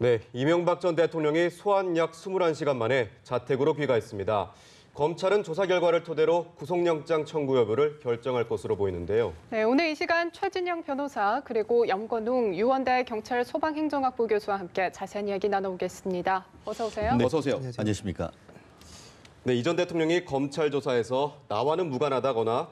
네, 이명박 전 대통령이 소환 약 21시간 만에 자택으로 귀가했습니다. 검찰은 조사 결과를 토대로 구속영장 청구 여부를 결정할 것으로 보이는데요. 네, 오늘 이 시간 최진영 변호사 그리고 염건웅 유원대 경찰 소방행정학부 교수와 함께 자세한 이야기 나눠보겠습니다. 어서 오세요. 네, 어서 오세요. 안녕하십니까? 네, 이 전 대통령이 검찰 조사에서 나와는 무관하다거나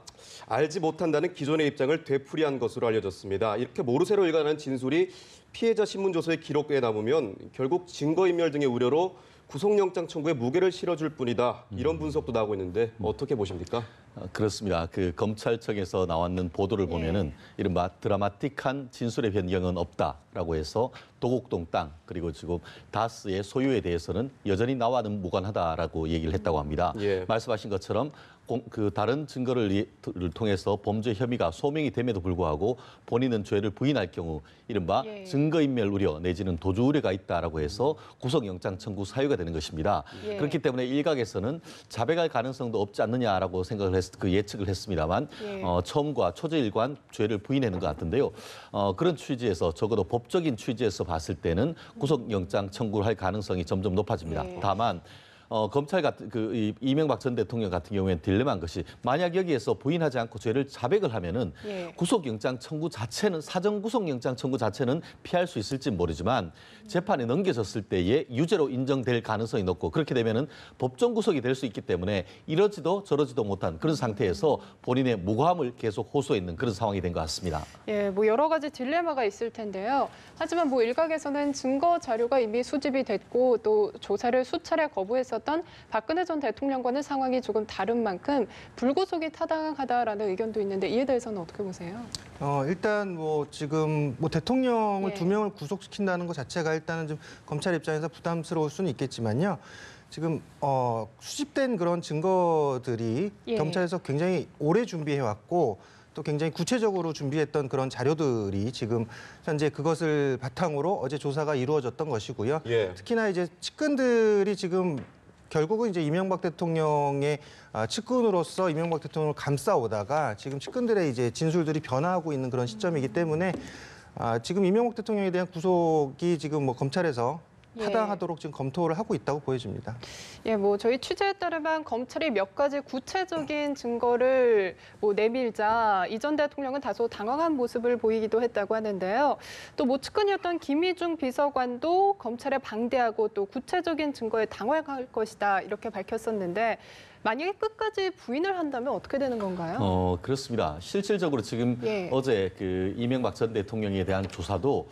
알지 못한다는 기존의 입장을 되풀이한 것으로 알려졌습니다. 이렇게 모르쇠로 일관한 진술이 피해자 신문조서에 기록돼 남으면 결국 증거인멸 등의 우려로 구속영장 청구에 무게를 실어줄 뿐이다. 이런 분석도 나오고 있는데 어떻게 보십니까? 그렇습니다. 그 검찰청에서 나왔는 보도를 보면은 이른바 드라마틱한 진술의 변경은 없다라고 해서 도곡동 땅 그리고 지금 다스의 소유에 대해서는 여전히 나와는 무관하다라고 얘기를 했다고 합니다. 말씀하신 것처럼 그 다른 증거를 통해서 범죄 혐의가 소명이 됨에도 불구하고 본인은 죄를 부인할 경우 이른바 증거인멸 우려 내지는 도주 우려가 있다라고 해서 구속영장 청구 사유가 되는 것입니다. 그렇기 때문에 일각에서는 자백할 가능성도 없지 않느냐라고 생각을 예측을 했습니다만 처음과 초저일관 죄를 부인하는 것 같은데요. 그런 취지에서 적어도 법적인 취지에서 봤을 때는 구속영장 청구를 할 가능성이 점점 높아집니다. 다만 검찰 같은 이명박 전 대통령 같은 경우에는 딜레마한 것이 만약 여기에서 부인하지 않고 죄를 자백을 하면은 구속영장 청구 자체는 사전 구속영장 청구 자체는 피할 수 있을지 모르지만 재판에 넘겨졌을 때에 유죄로 인정될 가능성이 높고 그렇게 되면은 법정 구속이 될 수 있기 때문에 이러지도 저러지도 못한 그런 상태에서 본인의 무고함을 계속 호소했는 그런 상황이 된 것 같습니다. 뭐 여러 가지 딜레마가 있을 텐데요. 하지만 뭐 일각에서는 증거 자료가 이미 수집이 됐고 또 조사를 수차례 거부했었던 박근혜 전 대통령과는 상황이 조금 다른 만큼 불구속이 타당하다라는 의견도 있는데 이에 대해서는 어떻게 보세요? 일단 지금 대통령을 2명을 구속시킨다는 것 자체가 일단은 좀 검찰 입장에서 부담스러울 수는 있겠지만요. 지금 수집된 그런 증거들이 경찰에서 굉장히 오래 준비해왔고 또 굉장히 구체적으로 준비했던 그런 자료들이 지금 현재 그것을 바탕으로 어제 조사가 이루어졌던 것이고요. 특히나 이제 측근들이 지금 결국은 이제 이명박 대통령의 측근으로서 이명박 대통령을 감싸오다가 지금 측근들의 이제 진술들이 변화하고 있는 그런 시점이기 때문에 지금 이명박 대통령에 대한 구속이 지금 검찰에서 타당하도록 지금 검토를 하고 있다고 보여집니다. 저희 취재에 따르면 검찰이 몇 가지 구체적인 증거를 내밀자 이 전 대통령은 다소 당황한 모습을 보이기도 했다고 하는데요. 또 측근이었던 김희중 비서관도 검찰에 방대하고 또 구체적인 증거에 당황할 것이다 이렇게 밝혔었는데 만약에 끝까지 부인을 한다면 어떻게 되는 건가요? 그렇습니다. 실질적으로 지금 어제 그 이명박 전 대통령에 대한 조사도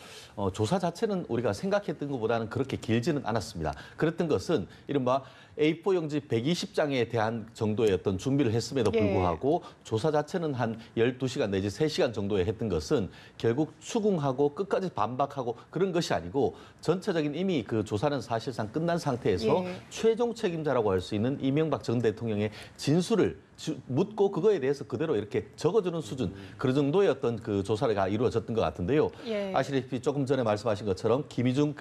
조사 자체는 우리가 생각했던 것보다는 그렇게 길지는 않았습니다. 그랬던 것은 이른바 A4 용지 120장에 대한 정도의 어떤 준비를 했음에도 불구하고 조사 자체는 한 12시간 내지 3시간 정도에 했던 것은 결국 추궁하고 끝까지 반박하고 그런 것이 아니고 전체적인 이미 그 조사는 사실상 끝난 상태에서 최종 책임자라고 할 수 있는 이명박 전 대통령의 진술을 묻고 그거에 대해서 그대로 이렇게 적어주는 수준 그 정도의 어떤 그 조사가 이루어졌던 것 같은데요. 아시다시피 조금 전에 말씀하신 것처럼 김희중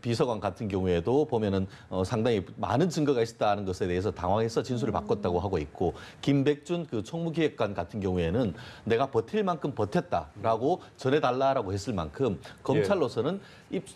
비서관 같은 경우에도 보면은 상당히 많은 증거가 있었다는 것에 대해서 당황해서 진술을 바꿨다고 하고 있고 김백준 그 총무기획관 같은 경우에는 내가 버틸 만큼 버텼다라고 전해달라라고 했을 만큼 검찰로서는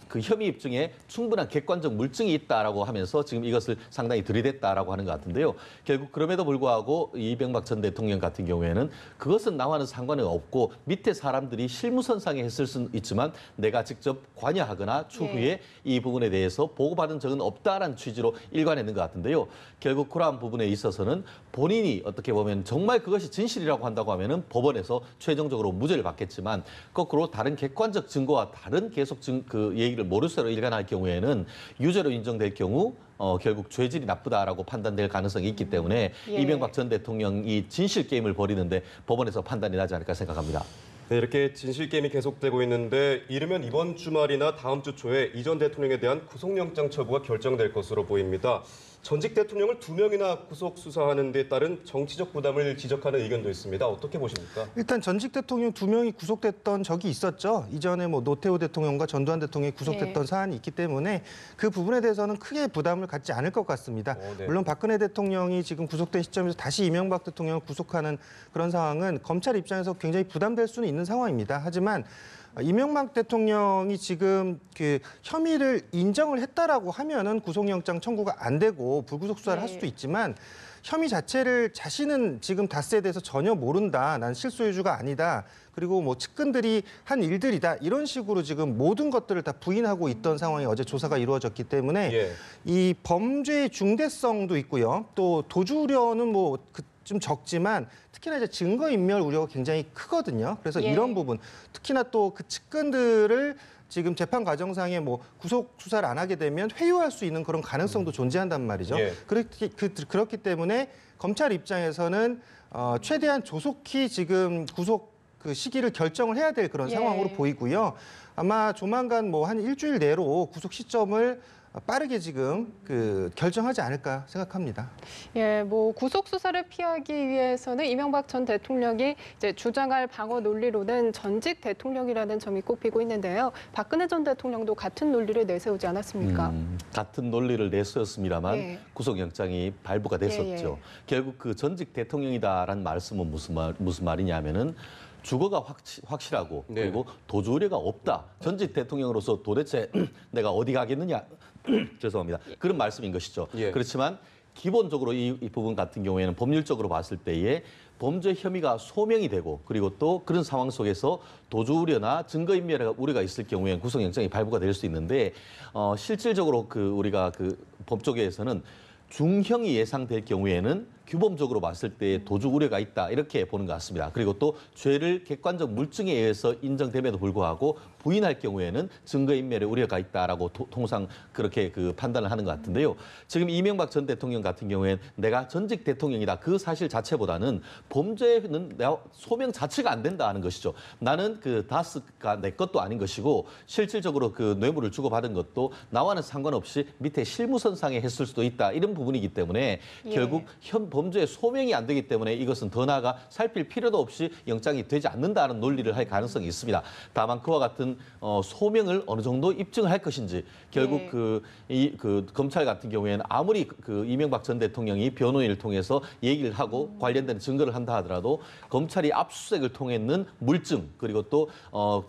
그 혐의 입증에 충분한 객관적 물증이 있다라고 하면서 지금 이것을 상당히 들이댔다라고 하는 것 같은데요. 결국 그럼에도 불구하고 이명박 전 대통령 같은 경우에는 그것은 나와는 상관이 없고 밑에 사람들이 실무선상에 했을 수는 있지만 내가 직접 관여하거나 추후에 이 부분에 대해서 보고받은 적은 없다라는 취지로 일관했는 것 같은데요. 결국 그러한 부분에 있어서는 본인이 어떻게 보면 정말 그것이 진실이라고 한다고 하면은 법원에서 최종적으로 무죄를 받겠지만 거꾸로 다른 객관적 증거와 다른 계속 그 얘기를 모르쇠로 일관할 경우에는 유죄로 인정될 경우 결국 죄질이 나쁘다라고 판단될 가능성이 있기 때문에 이명박 전 대통령이 진실 게임을 벌이는데 법원에서 판단이 나지 않을까 생각합니다. 네, 이렇게 진실 게임이 계속되고 있는데 이르면 이번 주말이나 다음 주 초에 이 전 대통령에 대한 구속영장 처부가 결정될 것으로 보입니다. 전직 대통령을 2명이나 구속 수사하는 데 따른 정치적 부담을 지적하는 의견도 있습니다. 어떻게 보십니까? 일단 전직 대통령 2명이 구속됐던 적이 있었죠. 이전에 노태우 대통령과 전두환 대통령이 구속됐던 사안이 있기 때문에 그 부분에 대해서는 크게 부담을 갖지 않을 것 같습니다. 물론 박근혜 대통령이 지금 구속된 시점에서 다시 이명박 대통령을 구속하는 그런 상황은 검찰 입장에서 굉장히 부담될 수는 있는 상황입니다. 하지만 이명박 대통령이 지금 그 혐의를 인정을 했다라고 하면은 구속영장 청구가 안 되고 불구속 수사를 할 수도 있지만 혐의 자체를 자신은 지금 다스에 대해서 전혀 모른다. 난 실소유주가 아니다. 그리고 뭐 측근들이 한 일들이다. 이런 식으로 지금 모든 것들을 다 부인하고 있던 상황이 어제 조사가 이루어졌기 때문에 이 범죄의 중대성도 있고요. 또 도주 우려는 뭐 좀 적지만 특히나 이제 증거인멸 우려가 굉장히 크거든요. 그래서 이런 부분, 특히나 또 그 측근들을 지금 재판 과정상에 뭐 구속 수사를 안 하게 되면 회유할 수 있는 그런 가능성도 존재한단 말이죠. 그렇기 때문에 검찰 입장에서는 최대한 조속히 지금 구속 그 시기를 결정을 해야 될 그런 상황으로 보이고요. 아마 조만간 뭐 한 일주일 내로 구속 시점을 빠르게 지금 결정하지 않을까 생각합니다. 예, 뭐 구속 수사를 피하기 위해서는 이명박 전 대통령이 이제 주장할 방어 논리로는 전직 대통령이라는 점이 꼽히고 있는데요. 박근혜 전 대통령도 같은 논리를 내세우지 않았습니까? 같은 논리를 내세웠습니다만 구속영장이 발부가 됐었죠. 결국 그 전직 대통령이다라는 말씀은 무슨 말이냐면은 주거가 확실하고 그리고 도주 우려가 없다. 전직 대통령으로서 도대체 내가 어디 가겠느냐. 죄송합니다. 그런 말씀인 것이죠. 그렇지만 기본적으로 이 부분 같은 경우에는 법률적으로 봤을 때에 범죄 혐의가 소명이 되고 그리고 또 그런 상황 속에서 도주 우려나 증거인멸 우려가 있을 경우에는 구속영장이 발부가 될 수 있는데 실질적으로 우리가 법조계에서는 중형이 예상될 경우에는 규범적으로 봤을 때 도주 우려가 있다 이렇게 보는 것 같습니다. 그리고 또 죄를 객관적 물증에 의해서 인정됨에도 불구하고 부인할 경우에는 증거인멸의 우려가 있다라고 통상 그렇게 판단을 하는 것 같은데요. 지금 이명박 전 대통령 같은 경우에는 내가 전직 대통령이다 그 사실 자체보다는 범죄는 내가 소명 자체가 안 된다는 것이죠. 나는 다스가 내 것도 아닌 것이고 실질적으로 뇌물을 주고받은 것도 나와는 상관없이 밑에 실무선상에 했을 수도 있다 이런 부분이기 때문에 결국 범죄의 소명이 안 되기 때문에 이것은 더 나아가 살필 필요도 없이 영장이 되지 않는다는 논리를 할 가능성이 있습니다. 다만 그와 같은 소명을 어느 정도 입증을 할 것인지 결국 검찰 같은 경우에는 아무리 이명박 전 대통령이 변호인을 통해서 얘기를 하고 관련된 증거를 한다 하더라도 검찰이 압수수색을 통했는 물증 그리고 또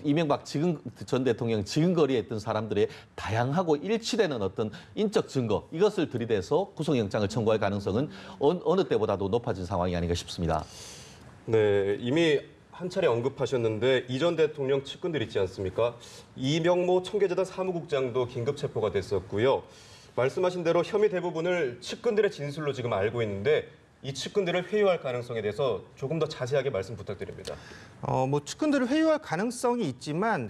이명박 전 대통령 지근거리에 있던 사람들의 다양하고 일치되는 어떤 인적 증거 이것을 들이대서 구속영장을 청구할 가능성은 어느 때보다도 높아진 상황이 아닌가 싶습니다. 네, 이미 한 차례 언급하셨는데 이 전 대통령 측근들 있지 않습니까? 이명모 청계재단 사무국장도 긴급 체포가 됐었고요. 말씀하신 대로 혐의 대부분을 측근들의 진술로 지금 알고 있는데 이 측근들을 회유할 가능성에 대해서 조금 더 자세하게 말씀 부탁드립니다. 뭐 측근들을 회유할 가능성이 있지만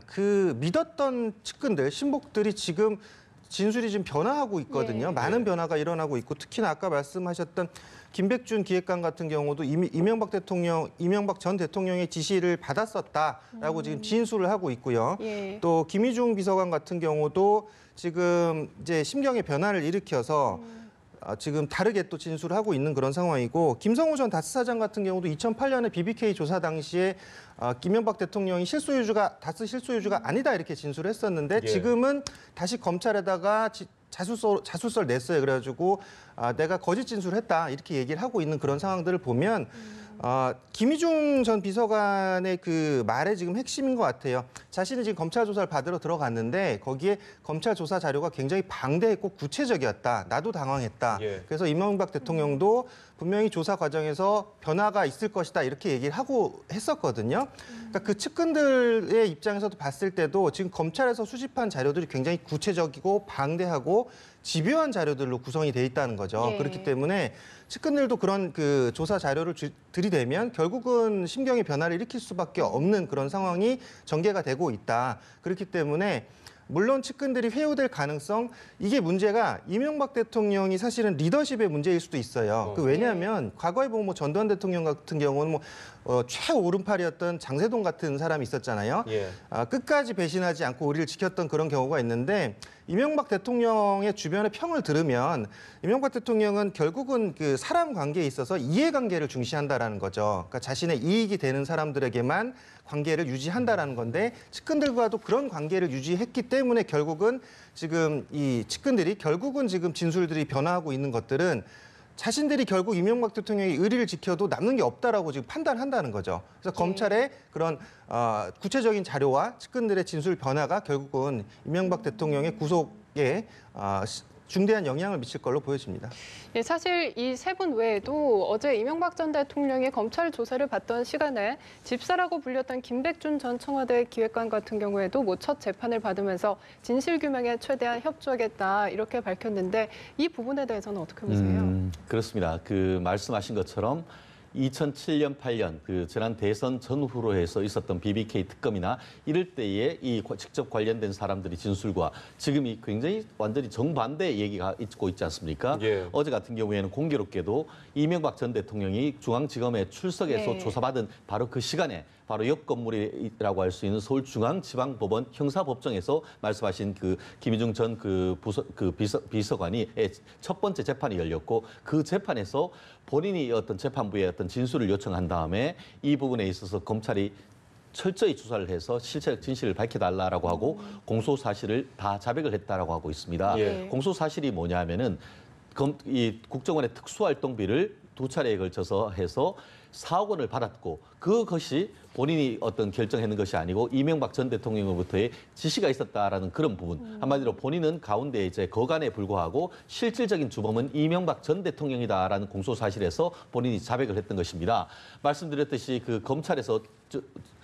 믿었던 측근들, 신복들이 지금 진술이 좀 변화하고 있거든요. 많은 변화가 일어나고 있고 특히나 아까 말씀하셨던 김백준 기획관 같은 경우도 이명박 전 대통령의 지시를 받았었다라고 지금 진술을 하고 있고요. 또 김희중 비서관 같은 경우도 지금 이제 심경의 변화를 일으켜서 지금 다르게 또 진술을 하고 있는 그런 상황이고 김성호 전 다스 사장 같은 경우도 2008년에 BBK 조사 당시에 이명박 대통령이 다스 실소유주가 아니다 이렇게 진술을 했었는데 지금은 다시 검찰에다가 자술서를 냈어요. 그래가지고 내가 거짓 진술을 했다 이렇게 얘기를 하고 있는 그런 상황들을 보면 김희중 전 비서관의 말의 지금 핵심인 것 같아요. 자신이 지금 검찰 조사를 받으러 들어갔는데 거기에 검찰 조사 자료가 굉장히 방대했고 구체적이었다. 나도 당황했다. 그래서 이명박 대통령도 분명히 조사 과정에서 변화가 있을 것이다 이렇게 얘기를 하고 했었거든요. 그러니까 그 측근들의 입장에서도 봤을 때도 지금 검찰에서 수집한 자료들이 굉장히 구체적이고 방대하고 집요한 자료들로 구성이 돼 있다는 거죠. 그렇기 때문에 측근들도 그런 조사 자료를 들이대면 결국은 심경의 변화를 일으킬 수밖에 없는 그런 상황이 전개가 되고 있다. 그렇기 때문에 물론 측근들이 회유될 가능성 이게 문제가 이명박 대통령이 사실은 리더십의 문제일 수도 있어요. 왜냐하면 과거에 보면 뭐 전두환 대통령 같은 경우는 최오른팔이었던 장세동 같은 사람이 있었잖아요. 끝까지 배신하지 않고 우리를 지켰던 그런 경우가 있는데 이명박 대통령의 주변의 평을 들으면 이명박 대통령은 결국은 사람 관계에 있어서 이해관계를 중시한다라는 거죠. 그러니까 자신의 이익이 되는 사람들에게만 관계를 유지한다라는 건데 측근들과도 그런 관계를 유지했기 때문에 결국은 지금 이 측근들이 결국은 지금 진술들이 변화하고 있는 것들은 자신들이 결국 이명박 대통령의 의리를 지켜도 남는 게 없다라고 지금 판단한다는 거죠. 그래서 검찰의 그런 구체적인 자료와 측근들의 진술 변화가 결국은 이명박 대통령의 구속에 중대한 영향을 미칠 걸로 보여집니다. 예, 사실 이 세 분 외에도 어제 이명박 전 대통령이 검찰 조사를 받던 시간에 집사라고 불렸던 김백준 전 청와대 기획관 같은 경우에도 뭐 첫 재판을 받으면서 진실규명에 최대한 협조하겠다 이렇게 밝혔는데 이 부분에 대해서는 어떻게 보세요? 그렇습니다. 그 말씀하신 것처럼 2007년, 8년 그 지난 대선 전후로 해서 있었던 BBK 특검이나 이럴 때에 이 직접 관련된 사람들이 진술과 지금이 굉장히 완전히 정반대 얘기가 있고 있지 않습니까? 예. 어제 같은 경우에는 공교롭게도 이명박 전 대통령이 중앙지검에 출석해서 네. 조사받은 바로 그 시간에 바로 옆 건물이라고 할 수 있는 서울중앙지방법원 형사법정에서 말씀하신 그 김희중 전 비서관이 첫 번째 재판이 열렸고 그 재판에서 본인이 어떤 재판부에 어떤 진술을 요청한 다음에 이 부분에 있어서 검찰이 철저히 조사를 해서 실체적 진실을 밝혀달라고 하고 공소 사실을 다 자백을 했다라고 하고 있습니다. 예. 공소 사실이 뭐냐면은 이 국정원의 특수활동비를 2차례에 걸쳐서 해서 4억 원을 받았고 그것이 본인이 어떤 결정하는 것이 아니고 이명박 전 대통령으로부터의 지시가 있었다라는 그런 부분. 한마디로 본인은 가운데 이제 거간에 불과하고 실질적인 주범은 이명박 전 대통령이다라는 공소 사실에서 본인이 자백을 했던 것입니다. 말씀드렸듯이 그 검찰에서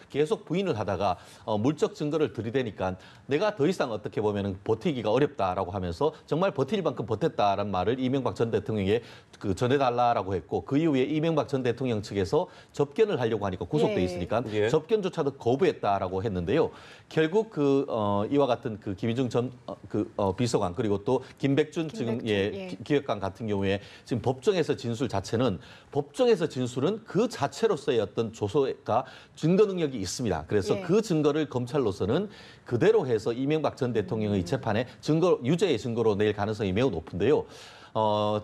계속 부인을 하다가 물적 증거를 들이대니까 내가 더 이상 어떻게 보면은 버티기가 어렵다라고 하면서 정말 버틸 만큼 버텼다라는 말을 이명박 전 대통령에게 전해달라라고 했고 그 이후에 이명박 전 대통령 측에서 접견을 하려고 하니까 구속돼 있으니까 예. 접견조차도 거부했다라고 했는데요. 결국 이와 같은 그 김희중 전 비서관 그리고 또 김백준 지금 기획관 같은 경우에 지금 법정에서 진술 자체는 법정에서 진술은 그 자체로서의 어떤 조서가 증거 능력이 있습니다. 그래서 그 증거를 검찰로서는 그대로 해서 이명박 전 대통령의 재판에 유죄의 증거로 낼 가능성이 매우 높은데요.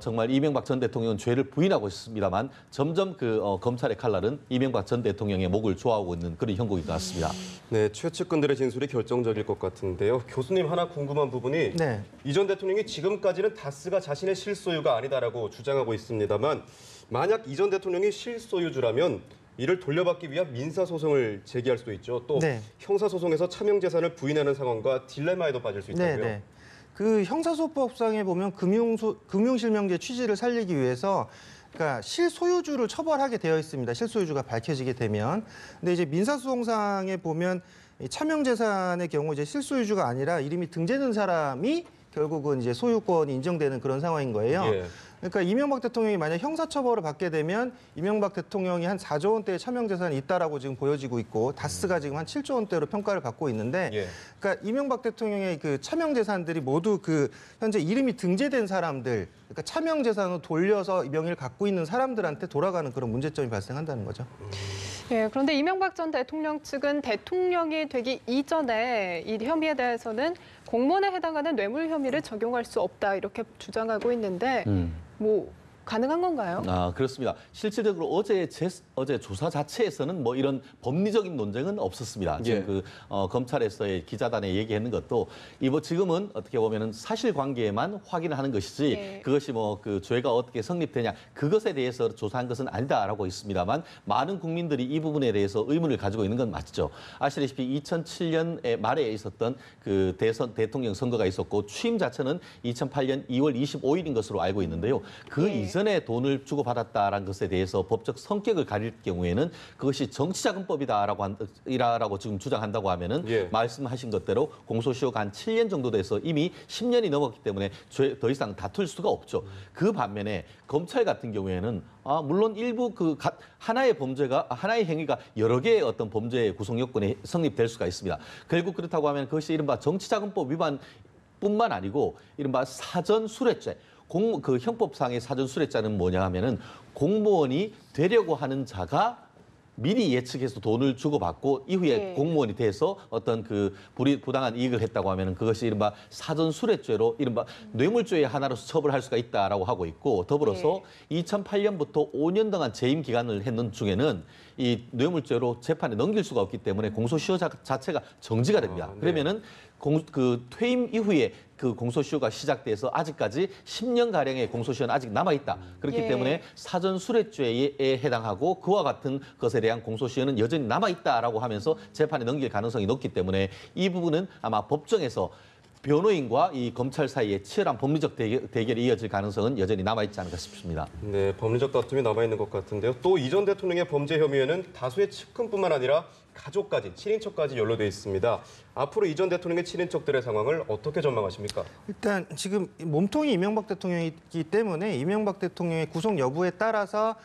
정말 이명박 전 대통령은 죄를 부인하고 있습니다만 점점 검찰의 칼날은 이명박 전 대통령의 목을 조아오고 있는 그런 형국인 것 같습니다. 네, 최측근들의 진술이 결정적일 것 같은데요. 교수님 하나 궁금한 부분이 네. 이 전 대통령이 지금까지는 다스가 자신의 실소유가 아니다라고 주장하고 있습니다만 만약 이 전 대통령이 실소유주라면 이를 돌려받기 위한 민사소송을 제기할 수도 있죠. 또 네. 형사소송에서 차명재산을 부인하는 상황과 딜레마에도 빠질 수 있다고요. 네. 그 형사소법상에 보면 금융실명제 취지를 살리기 위해서 그러니까 실소유주를 처벌하게 되어 있습니다. 실소유주가 밝혀지게 되면. 근데 이제 민사소송상에 보면 이 차명재산의 경우 이제 실소유주가 아니라 이름이 등재된 사람이 결국은 이제 소유권이 인정되는 그런 상황인 거예요. 예. 그러니까 이명박 대통령이 만약 형사처벌을 받게 되면 이명박 대통령이 한 4조 원대의 차명재산이 있다라고 지금 보여지고 있고 다스가 지금 한 7조 원대로 평가를 받고 있는데 예. 그러니까 이명박 대통령의 그 차명재산들이 모두 그 현재 이름이 등재된 사람들 그러니까 차명재산으로 돌려서 명의를 갖고 있는 사람들한테 돌아가는 그런 문제점이 발생한다는 거죠. 예, 그런데 이명박 전 대통령 측은 대통령이 되기 이전에 이 혐의에 대해서는 공무원에 해당하는 뇌물 혐의를 적용할 수 없다 이렇게 주장하고 있는데 뭐 가능한 건가요? 그렇습니다. 실질적으로 어제 조사 자체에서는 뭐 이런 법리적인 논쟁은 없었습니다. 지금 검찰에서의 기자단에 얘기하는 것도 지금은 어떻게 보면은 사실관계만 확인을 하는 것이지 그것이 뭐 그 죄가 어떻게 성립되냐 그것에 대해서 조사한 것은 아니다라고 있습니다만 많은 국민들이 이 부분에 대해서 의문을 가지고 있는 건 맞죠. 아시다시피 2007년 말에 있었던 그 대통령 선거가 있었고 취임 자체는 2008년 2월 25일인 것으로 알고 있는데요. 그 이전에 돈을 주고받았다라는 것에 대해서 법적 성격을 가릴 경우에는 그것이 정치자금법이다라고 지금 주장한다고 하면은 말씀하신 것대로 공소시효가 한 7년 정도 돼서 이미 10년이 넘었기 때문에 더 이상 다툴 수가 없죠. 그 반면에 검찰 같은 경우에는 물론 일부 하나의 행위가 여러 개의 어떤 범죄의 구성 요건이 성립될 수가 있습니다. 결국 그렇다고 하면 그것이 이른바 정치자금법 위반뿐만 아니고 이른바 사전수뢰죄. 그 형법상의 사전수뢰죄는 뭐냐 하면은 공무원이 되려고 하는 자가 미리 예측해서 돈을 주고받고 이후에 공무원이 돼서 어떤 그 부당한 이익을 했다고 하면은 그것이 이른바 사전수뢰죄로 이른바 뇌물죄의 하나로서 처벌할 수가 있다라고 하고 있고 더불어서 2008년부터 5년 동안 재임 기간을 했는 중에는 이 뇌물죄로 재판에 넘길 수가 없기 때문에 공소시효 자체가 정지가 됩니다. 그러면은 퇴임 이후에 그 공소시효가 시작돼서 아직까지 10년 가량의 공소시효는 아직 남아 있다. 그렇기 예. 때문에 사전 수뢰죄에 해당하고 그와 같은 것에 대한 공소시효는 여전히 남아 있다라고 하면서 재판에 넘길 가능성이 높기 때문에 이 부분은 아마 법정에서 변호인과 이 검찰 사이에 치열한 법리적 대결이 이어질 가능성은 여전히 남아있지 않을까 싶습니다. 네, 법리적 다툼이 남아있는 것 같은데요. 또 이 전 대통령의 범죄 혐의에는 다수의 측근뿐만 아니라 가족까지, 친인척까지 연루돼 있습니다. 앞으로 이 전 대통령의 친인척들의 상황을 어떻게 전망하십니까? 일단 지금 몸통이 이명박 대통령이기 때문에 이명박 대통령의 구속 여부에 따라서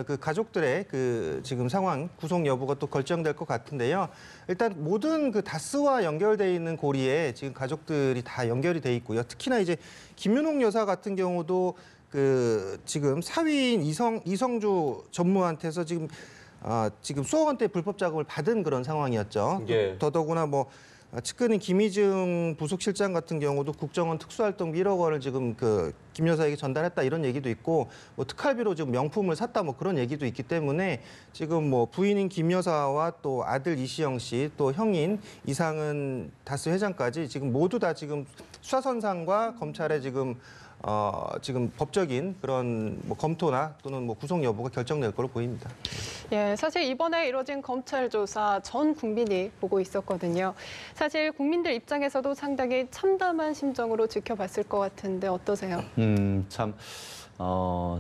그 가족들의 그 지금 상황 구속 여부가 또 결정될 것 같은데요. 일단 모든 그 다스와 연결돼 있는 고리에 지금 가족들이 다 연결이 돼 있고요. 특히나 이제 김윤옥 여사 같은 경우도 그 지금 사위인 이성주 전무한테서 지금 수억 원대 불법 자금을 받은 그런 상황이었죠. 예. 더더구나 뭐 측근인 김희증 부속실장 같은 경우도 국정원 특수활동비 1억 원을 지금 그 김 여사에게 전달했다 이런 얘기도 있고 뭐 특활비로 지금 명품을 샀다 뭐 그런 얘기도 있기 때문에 지금 뭐 부인인 김 여사와 또 아들 이시영 씨 또 형인 이상은 다스 회장까지 지금 모두 다 지금 수사선상과 검찰의 지금 법적인 그런 뭐 검토나 또는 뭐 구속 여부가 결정될 걸로 보입니다. 예, 사실 이번에 이뤄진 검찰 조사 전 국민이 보고 있었거든요. 사실 국민들 입장에서도 상당히 참담한 심정으로 지켜봤을 것 같은데 어떠세요? 참.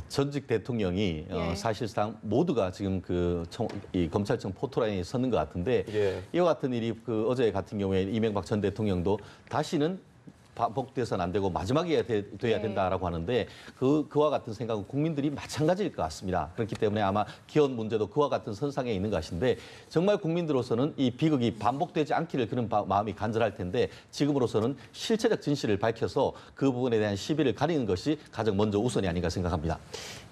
전직 대통령이 예. 사실상 모두가 지금 이 검찰청 포토라인에 서는 것 같은데 예. 이와 같은 일이 어제 같은 경우에 이명박 전 대통령도 다시는 반복돼서는 안 되고 마지막에 돼야 된다라고 하는데 그와 같은 생각은 국민들이 마찬가지일 것 같습니다. 그렇기 때문에 아마 기원 문제도 그와 같은 선상에 있는 것인데 정말 국민들로서는 이 비극이 반복되지 않기를 그런 마음이 간절할 텐데 지금으로서는 실체적 진실을 밝혀서 그 부분에 대한 시비를 가리는 것이 가장 먼저 우선이 아닌가 생각합니다.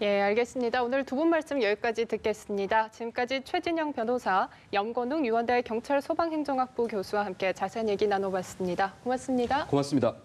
예, 알겠습니다. 오늘 두 분 말씀 여기까지 듣겠습니다. 지금까지 최진영 변호사, 염건웅 유원대 경찰 소방행정학부 교수와 함께 자세한 얘기 나눠봤습니다. 고맙습니다. 고맙습니다.